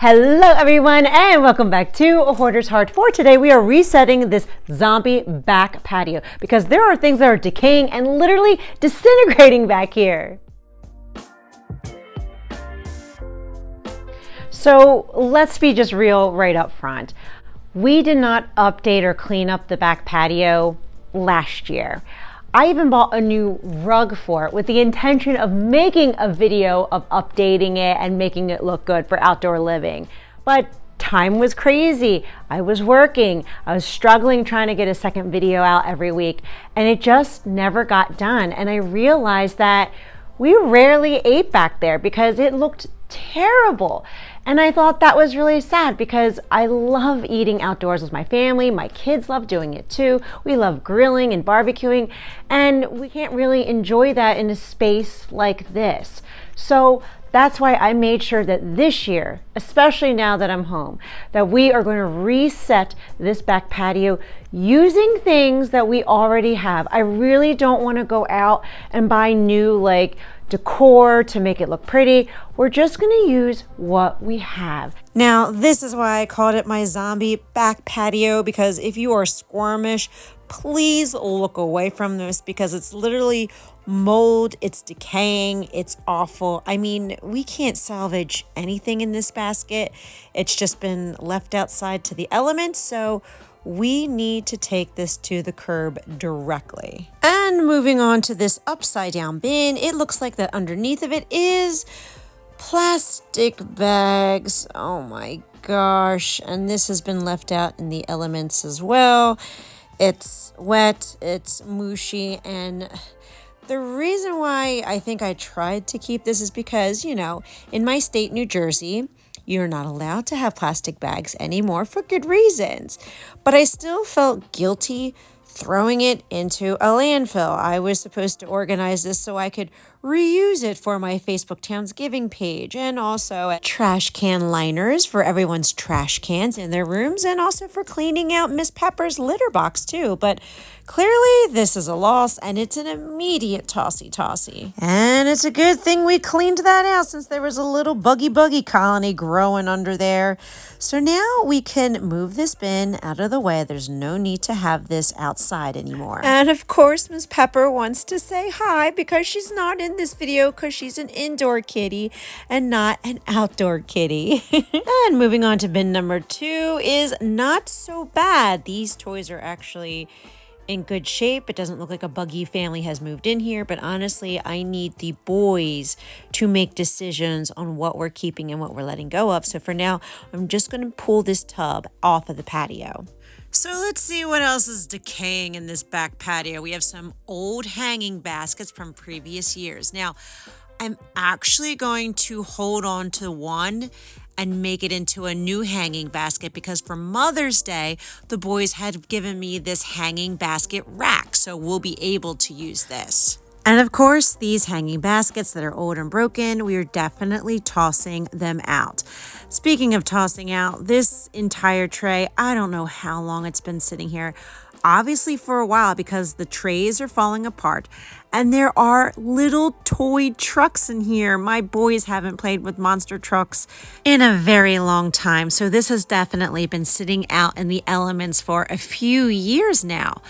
Hello everyone and welcome back to Hoarder's Heart. For today we are resetting this zombie back patio because there are things that are decaying and literally disintegrating back here. So let's be just real right up front. We did not update or clean up the back patio last year. I even bought a new rug for it with the intention of making a video of updating it and making it look good for outdoor living. But time was crazy. I was working. I was struggling trying to get a second video out every week, and it just never got done. And I realized that we rarely ate back there because it looked terrible. And I thought that was really sad because I love eating outdoors with my family. My kids love doing it too. We love grilling and barbecuing, and we can't really enjoy that in a space like this. So that's why I made sure that this year, especially now that I'm home, that we are going to reset this back patio using things that we already have. I really don't want to go out and buy new decor to make it look pretty. We're just going to use what we have. Now, this is why I called it my zombie back patio, because if you are squirmish, please look away from this because it's literally mold, it's decaying, it's awful. I mean, we can't salvage anything in this basket. It's just been left outside to the elements, so we need to take this to the curb directly. And moving on to this upside down bin, it looks like that underneath of it is plastic bags. Oh my gosh. And this has been left out in the elements as well. It's wet, it's mushy, and the reason why I think I tried to keep this is because, in my state, New Jersey, you're not allowed to have plastic bags anymore for good reasons. But I still felt guilty throwing it into a landfill. I was supposed to organize this so I could reuse it for my Facebook Townsgiving page, and also trash can liners for everyone's trash cans in their rooms, and also for cleaning out Miss Pepper's litter box too. But clearly this is a loss, and it's an immediate tossy. And it's a good thing we cleaned that out since there was a little buggy colony growing under there. So now we can move this bin out of the way. There's no need to have this outside anymore. And of course, Miss Pepper wants to say hi because she's not in this video because she's an indoor kitty and not an outdoor kitty. And moving on to bin number 2 is not so bad. These toys are actually in good shape. It doesn't look like a buggy family has moved in here, but honestly, I need the boys to make decisions on what we're keeping and what we're letting go of. So for now, I'm just going to pull this tub off of the patio. So let's see what else is decaying in this back patio. We have some old hanging baskets from previous years. Now, I'm actually going to hold on to one and make it into a new hanging basket because for Mother's Day, the boys had given me this hanging basket rack, so we'll be able to use this. And of course, these hanging baskets that are old and broken, we are definitely tossing them out. Speaking of tossing out, this entire tray, I don't know how long it's been sitting here. Obviously for a while because the trays are falling apart and there are little toy trucks in here. My boys haven't played with monster trucks in a very long time. So this has definitely been sitting out in the elements for a few years now.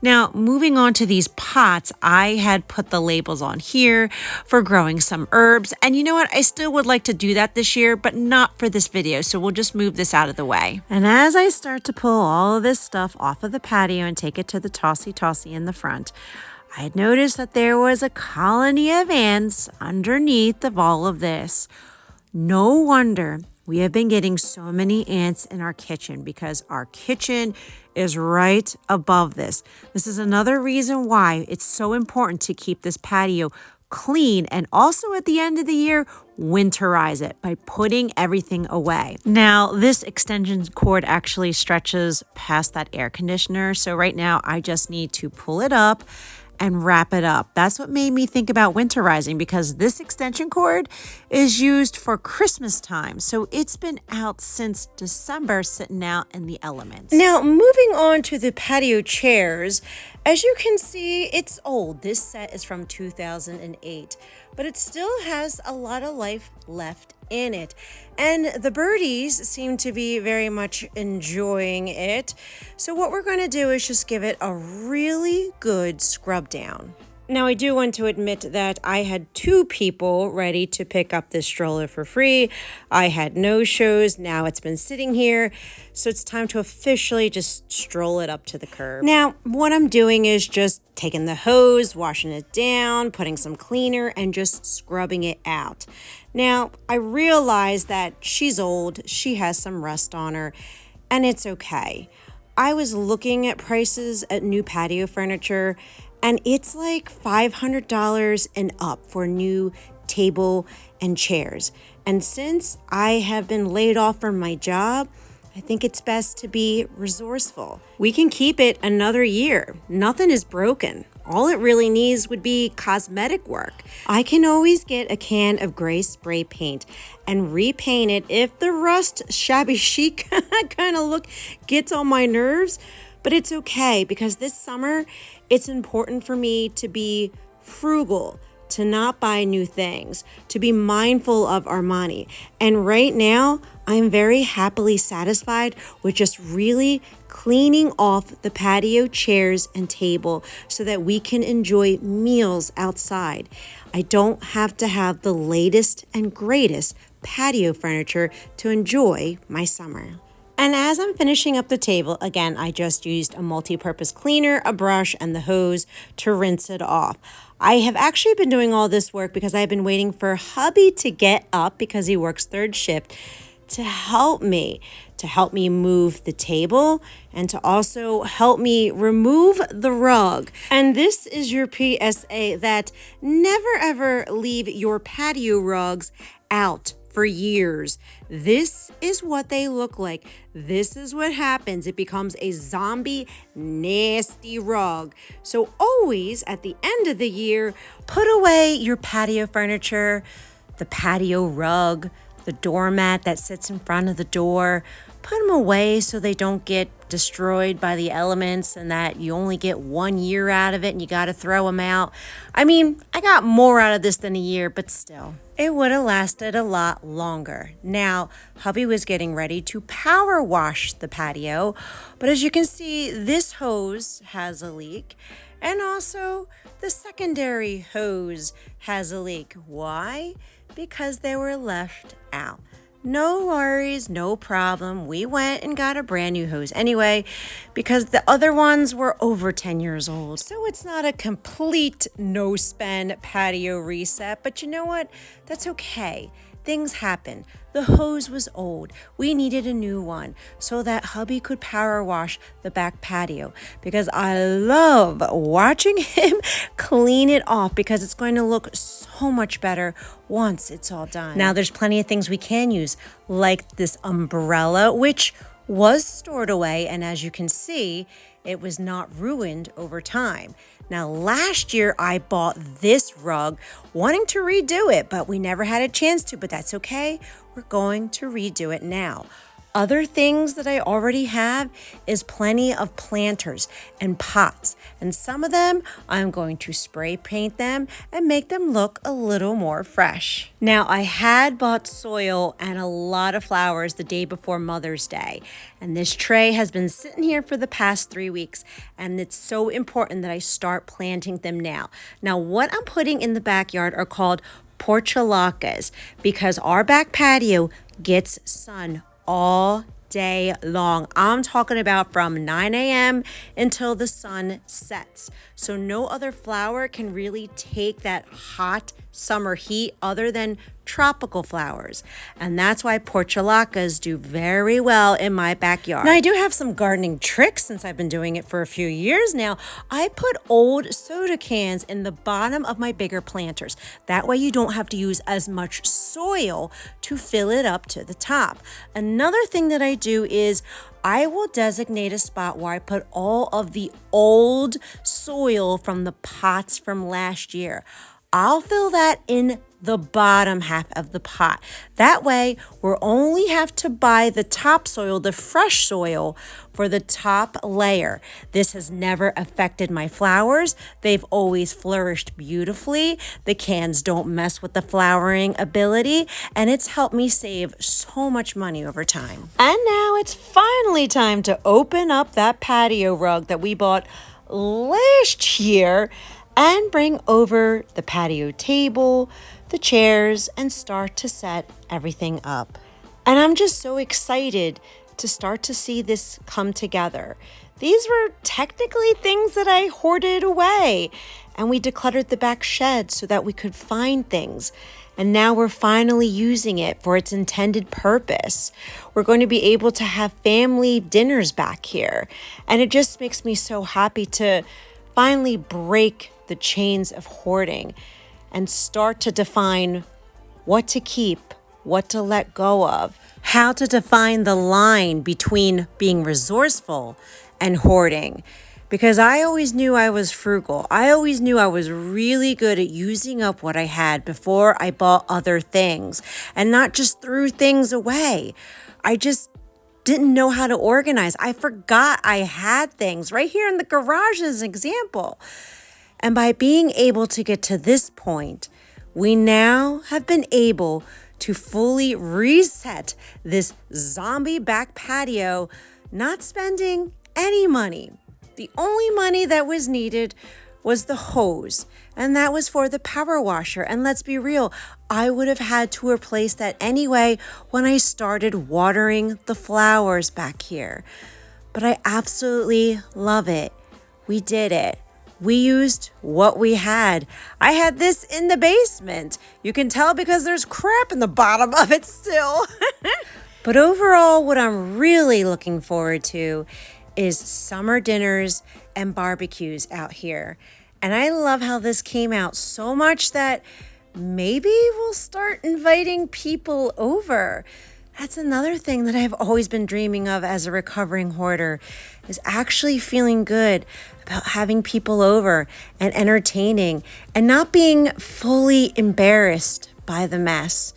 Now, moving on to these pots, I had put the labels on here for growing some herbs. And you know what? I still would like to do that this year, but not for this video. So we'll just move this out of the way. And as I start to pull all of this stuff off of the patio and take it to the tossy in the front, I had noticed that there was a colony of ants underneath of all of this. No wonder we have been getting so many ants in our kitchen because our kitchen is right above this. This is another reason why it's so important to keep this patio clean and also at the end of the year, winterize it by putting everything away. Now, this extension cord actually stretches past that air conditioner. So right now I just need to pull it up and wrap it up. That's what made me think about winterizing because this extension cord is used for Christmas time. So it's been out since December sitting out in the elements. Now, moving on to the patio chairs, as you can see, it's old. This set is from 2008, but it still has a lot of life left in it. And the birdies seem to be very much enjoying it. So what we're going to do is just give it a really good scrub down. Now, I do want to admit that I had 2 people ready to pick up this stroller for free. I had no shows. Now it's been sitting here. So it's time to officially just stroll it up to the curb. Now, what I'm doing is just taking the hose, washing it down, putting some cleaner, and just scrubbing it out. Now, I realize that she's old. She has some rust on her, and it's okay. I was looking at prices at new patio furniture, and it's like $500 and up for new table and chairs. And since I have been laid off from my job, I think it's best to be resourceful. We can keep it another year. Nothing is broken. All it really needs would be cosmetic work. I can always get a can of gray spray paint and repaint it if the rust shabby chic kind of look gets on my nerves. But it's okay because this summer, it's important for me to be frugal, to not buy new things, to be mindful of our money. And right now, I'm very happily satisfied with just really cleaning off the patio chairs and table so that we can enjoy meals outside. I don't have to have the latest and greatest patio furniture to enjoy my summer. And as I'm finishing up the table, again, I just used a multi-purpose cleaner, a brush, and the hose to rinse it off. I have actually been doing all this work because I've been waiting for hubby to get up because he works 3rd shift to help me move the table and to also help me remove the rug. And this is your PSA that never ever leave your patio rugs out for years. This is what they look like. This is what happens. It becomes a zombie, nasty rug. So always at the end of the year, put away your patio furniture, the patio rug, the doormat that sits in front of the door. Put them away so they don't get destroyed by the elements and that you only get 1 year out of it and you got to throw them out. I mean, I got more out of this than a year, but still. It would have lasted a lot longer. Now, hubby was getting ready to power wash the patio, but as you can see, this hose has a leak, and also the secondary hose has a leak. Why? Because they were left out. No worries, no problem. We went and got a brand new hose anyway because the other ones were over 10 years old. So it's not a complete no-spend patio reset, but you know what? That's okay. Things happen. The hose was old. We needed a new one so that hubby could power wash the back patio because I love watching him clean it off because it's going to look so much better once it's all done. Now there's plenty of things we can use like this umbrella, which was stored away, and as you can see, it was not ruined over time. Now, last year I bought this rug wanting to redo it, but we never had a chance to, but that's okay. We're going to redo it now. Other things that I already have is plenty of planters and pots, and some of them I'm going to spray paint them and make them look a little more fresh. Now, I had bought soil and a lot of flowers the day before Mother's Day, and this tray has been sitting here for the past 3 weeks, and it's so important that I start planting them now. Now, what I'm putting in the backyard are called portulacas because our back patio gets sun all day long. I'm talking about from 9 a.m. until the sun sets. So no other flower can really take that hot summer heat other than tropical flowers. And that's why portulacas do very well in my backyard. Now, I do have some gardening tricks since I've been doing it for a few years now. I put old soda cans in the bottom of my bigger planters. That way you don't have to use as much soil to fill it up to the top. Another thing that I do is I will designate a spot where I put all of the old soil from the pots from last year. I'll fill that in the bottom half of the pot. That way, we'll only have to buy the topsoil, the fresh soil, for the top layer. This has never affected my flowers. They've always flourished beautifully. The cans don't mess with the flowering ability, and it's helped me save so much money over time. And now it's finally time to open up that patio rug that we bought last year and bring over the patio table, the chairs, and start to set everything up. And I'm just so excited to start to see this come together. These were technically things that I hoarded away, and we decluttered the back shed so that we could find things. And now we're finally using it for its intended purpose. We're going to be able to have family dinners back here. And it just makes me so happy to finally break the chains of hoarding and start to define what to keep, what to let go of, how to define the line between being resourceful and hoarding. Because I always knew I was frugal. I always knew I was really good at using up what I had before I bought other things and not just threw things away. I just didn't know how to organize. I forgot I had things right here in the garage as an example. And by being able to get to this point, we now have been able to fully reset this zombie back patio, not spending any money. The only money that was needed was the hose, and that was for the power washer. And let's be real, I would have had to replace that anyway when I started watering the flowers back here. But I absolutely love it. We did it. We used what we had. I had this in the basement. You can tell because there's crap in the bottom of it still. But overall, what I'm really looking forward to is summer dinners and barbecues out here. And I love how this came out so much that maybe we'll start inviting people over. That's another thing that I've always been dreaming of as a recovering hoarder, is actually feeling good about having people over and entertaining and not being fully embarrassed by the mess.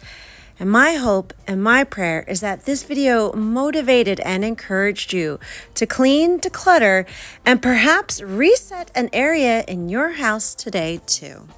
And my hope and my prayer is that this video motivated and encouraged you to clean, declutter, and perhaps reset an area in your house today too.